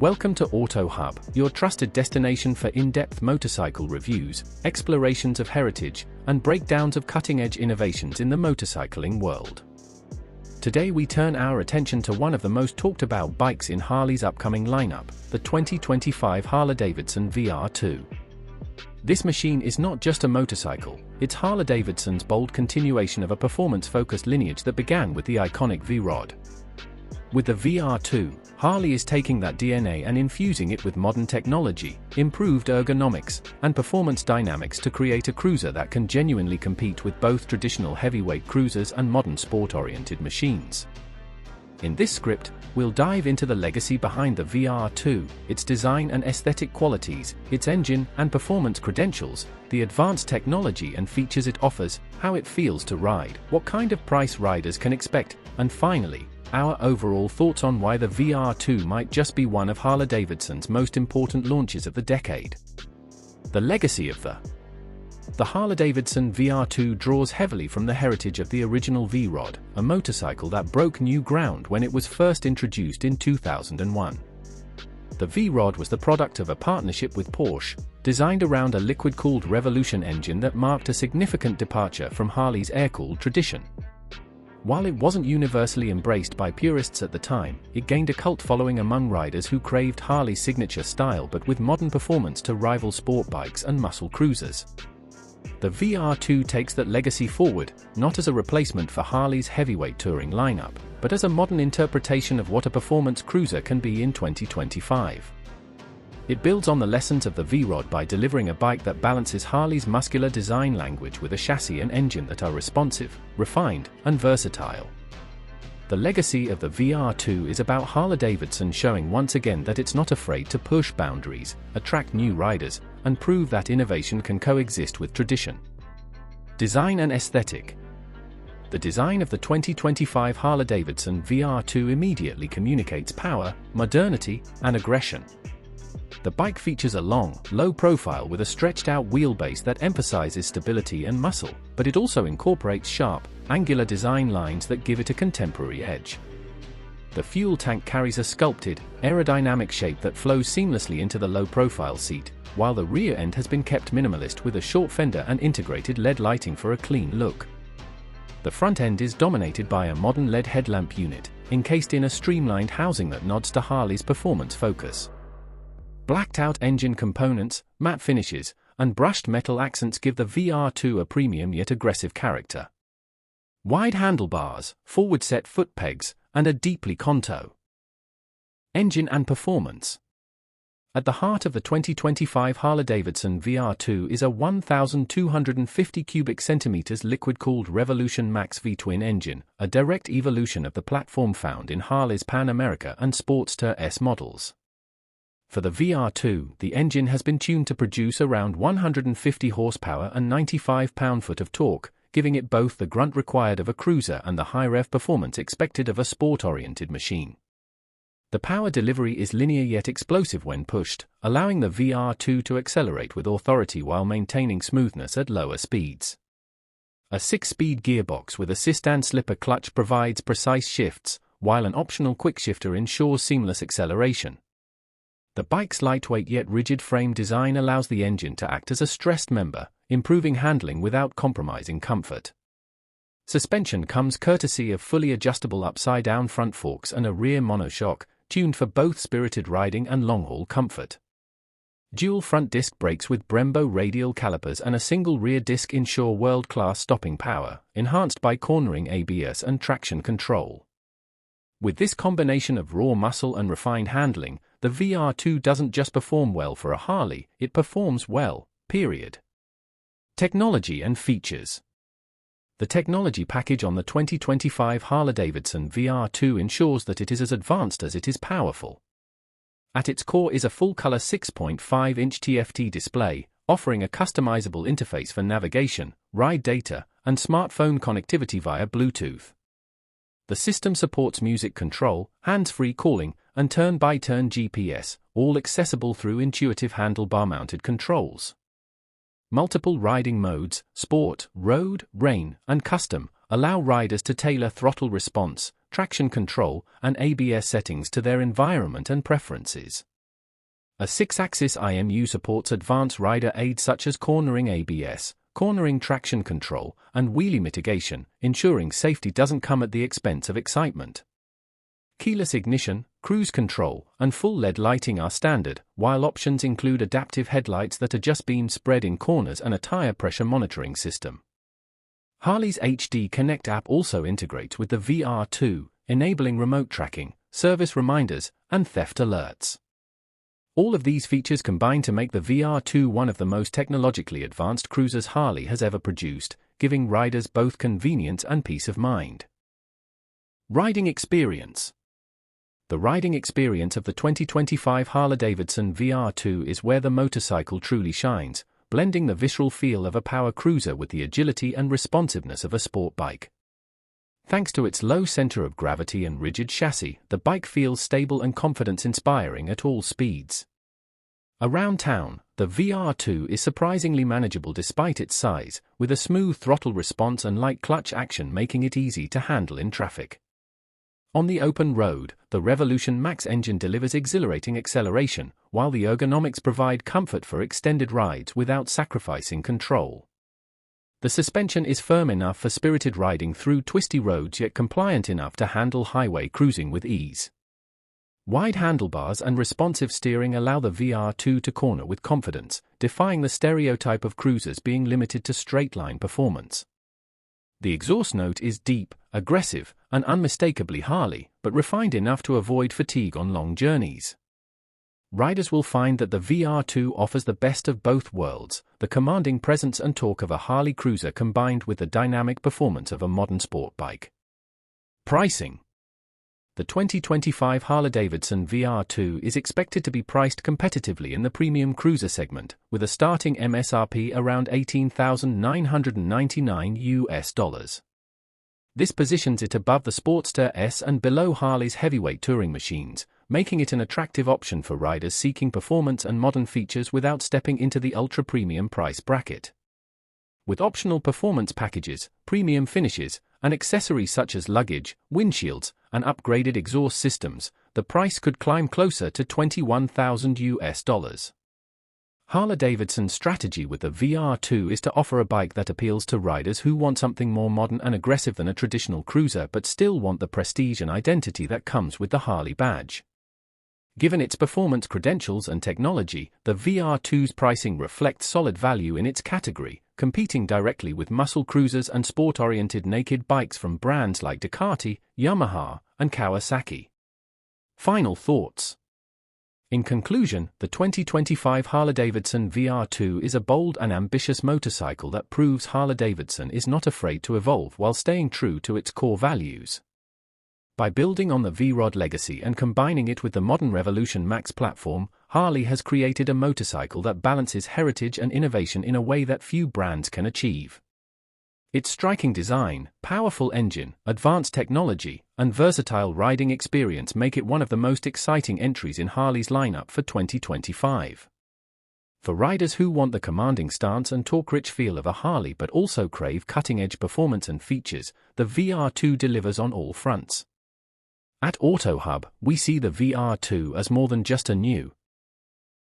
Welcome to Auto Hub, your trusted destination for in-depth motorcycle reviews, explorations of heritage, and breakdowns of cutting-edge innovations in the motorcycling world. Today we turn our attention to one of the most talked-about bikes in Harley's upcoming lineup, the 2025 Harley-Davidson VR2. This machine is not just a motorcycle, it's Harley-Davidson's bold continuation of a performance-focused lineage that began with the iconic V-Rod. With the VR2, Harley is taking that DNA and infusing it with modern technology, improved ergonomics, and performance dynamics to create a cruiser that can genuinely compete with both traditional heavyweight cruisers and modern sport-oriented machines. In this script, we'll dive into the legacy behind the VR2, its design and aesthetic qualities, its engine and performance credentials, the advanced technology and features it offers, how it feels to ride, what kind of price riders can expect, and finally, our overall thoughts on why the VR2 might just be one of Harley-Davidson's most important launches of the decade. The legacy of the Harley-Davidson VR2 draws heavily from the heritage of the original V-Rod, a motorcycle that broke new ground when it was first introduced in 2001. The V-Rod was the product of a partnership with Porsche, designed around a liquid-cooled Revolution engine that marked a significant departure from Harley's air-cooled tradition. While it wasn't universally embraced by purists at the time, it gained a cult following among riders who craved Harley's signature style but with modern performance to rival sport bikes and muscle cruisers. The VR2 takes that legacy forward, not as a replacement for Harley's heavyweight touring lineup, but as a modern interpretation of what a performance cruiser can be in 2025. It builds on the lessons of the V-Rod by delivering a bike that balances Harley's muscular design language with a chassis and engine that are responsive, refined, and versatile. The legacy of the VR2 is about Harley-Davidson showing once again that it's not afraid to push boundaries, attract new riders, and prove that innovation can coexist with tradition. Design and aesthetic. The design of the 2025 Harley-Davidson VR2 immediately communicates power, modernity, and aggression. The bike features a long, low profile with a stretched-out wheelbase that emphasizes stability and muscle, but it also incorporates sharp, angular design lines that give it a contemporary edge. The fuel tank carries a sculpted, aerodynamic shape that flows seamlessly into the low-profile seat, while the rear end has been kept minimalist with a short fender and integrated LED lighting for a clean look. The front end is dominated by a modern LED headlamp unit, encased in a streamlined housing that nods to Harley's performance focus. Blacked-out engine components, matte finishes, and brushed metal accents give the VR2 a premium yet aggressive character. Wide handlebars, forward-set foot pegs, and a deeply contour. Engine and performance. At the heart of the 2025 Harley-Davidson VR2 is a 1,250 cubic centimeters liquid-cooled Revolution Max V-twin engine, a direct evolution of the platform found in Harley's Pan America and Sportster S models. For the VR2, the engine has been tuned to produce around 150 horsepower and 95 pound-foot of torque, giving it both the grunt required of a cruiser and the high-rev performance expected of a sport-oriented machine. The power delivery is linear yet explosive when pushed, allowing the VR2 to accelerate with authority while maintaining smoothness at lower speeds. A 6-speed gearbox with assist and slipper clutch provides precise shifts, while an optional quickshifter ensures seamless acceleration. The bike's lightweight yet rigid frame design allows the engine to act as a stressed member, improving handling without compromising comfort. Suspension comes courtesy of fully adjustable upside-down front forks and a rear monoshock, tuned for both spirited riding and long-haul comfort. Dual front disc brakes with Brembo radial calipers and a single rear disc ensure world-class stopping power, enhanced by cornering ABS and traction control. With this combination of raw muscle and refined handling, the VR2 doesn't just perform well for a Harley, it performs well, period. Technology and features. The technology package on the 2025 Harley-Davidson VR2 ensures that it is as advanced as it is powerful. At its core is a full-color 6.5-inch TFT display, offering a customizable interface for navigation, ride data, and smartphone connectivity via Bluetooth. The system supports music control, hands-free calling, and turn-by-turn GPS, all accessible through intuitive handlebar-mounted controls. Multiple riding modes, sport, road, rain, and custom, allow riders to tailor throttle response, traction control, and ABS settings to their environment and preferences. A 6-axis IMU supports advanced rider aids such as cornering ABS, cornering traction control, and wheelie mitigation, ensuring safety doesn't come at the expense of excitement. Keyless ignition, cruise control, and full LED lighting are standard, while options include adaptive headlights that adjust beam spread in corners and a tire pressure monitoring system. Harley's HD Connect app also integrates with the VR2, enabling remote tracking, service reminders, and theft alerts. All of these features combine to make the VR2 one of the most technologically advanced cruisers Harley has ever produced, giving riders both convenience and peace of mind. Riding experience. The riding experience of the 2025 Harley-Davidson VR2 is where the motorcycle truly shines, blending the visceral feel of a power cruiser with the agility and responsiveness of a sport bike. Thanks to its low center of gravity and rigid chassis, the bike feels stable and confidence-inspiring at all speeds. Around town, the VR2 is surprisingly manageable despite its size, with a smooth throttle response and light clutch action making it easy to handle in traffic. On the open road, the Revolution Max engine delivers exhilarating acceleration, while the ergonomics provide comfort for extended rides without sacrificing control. The suspension is firm enough for spirited riding through twisty roads yet compliant enough to handle highway cruising with ease. Wide handlebars and responsive steering allow the VR2 to corner with confidence, defying the stereotype of cruisers being limited to straight-line performance. The exhaust note is deep, aggressive, and unmistakably Harley, but refined enough to avoid fatigue on long journeys. Riders will find that the VR2 offers the best of both worlds, the commanding presence and torque of a Harley cruiser combined with the dynamic performance of a modern sport bike. Pricing. The 2025 Harley-Davidson VR2 is expected to be priced competitively in the premium cruiser segment, with a starting MSRP around $18,999. This positions it above the Sportster S and below Harley's heavyweight touring machines, making it an attractive option for riders seeking performance and modern features without stepping into the ultra-premium price bracket. With optional performance packages, premium finishes, and accessories such as luggage, windshields, and upgraded exhaust systems, the price could climb closer to $21,000. Harley-Davidson's strategy with the VR2 is to offer a bike that appeals to riders who want something more modern and aggressive than a traditional cruiser but still want the prestige and identity that comes with the Harley badge. Given its performance credentials and technology, the VR2's pricing reflects solid value in its category, competing directly with muscle cruisers and sport-oriented naked bikes from brands like Ducati, Yamaha, and Kawasaki. Final thoughts. In conclusion, the 2025 Harley-Davidson VR2 is a bold and ambitious motorcycle that proves Harley-Davidson is not afraid to evolve while staying true to its core values. By building on the V-Rod legacy and combining it with the modern Revolution Max platform, Harley has created a motorcycle that balances heritage and innovation in a way that few brands can achieve. Its striking design, powerful engine, advanced technology, and versatile riding experience make it one of the most exciting entries in Harley's lineup for 2025. For riders who want the commanding stance and torque-rich feel of a Harley but also crave cutting-edge performance and features, the VR2 delivers on all fronts. At AutoHub, we see the VR2 as more than just a new,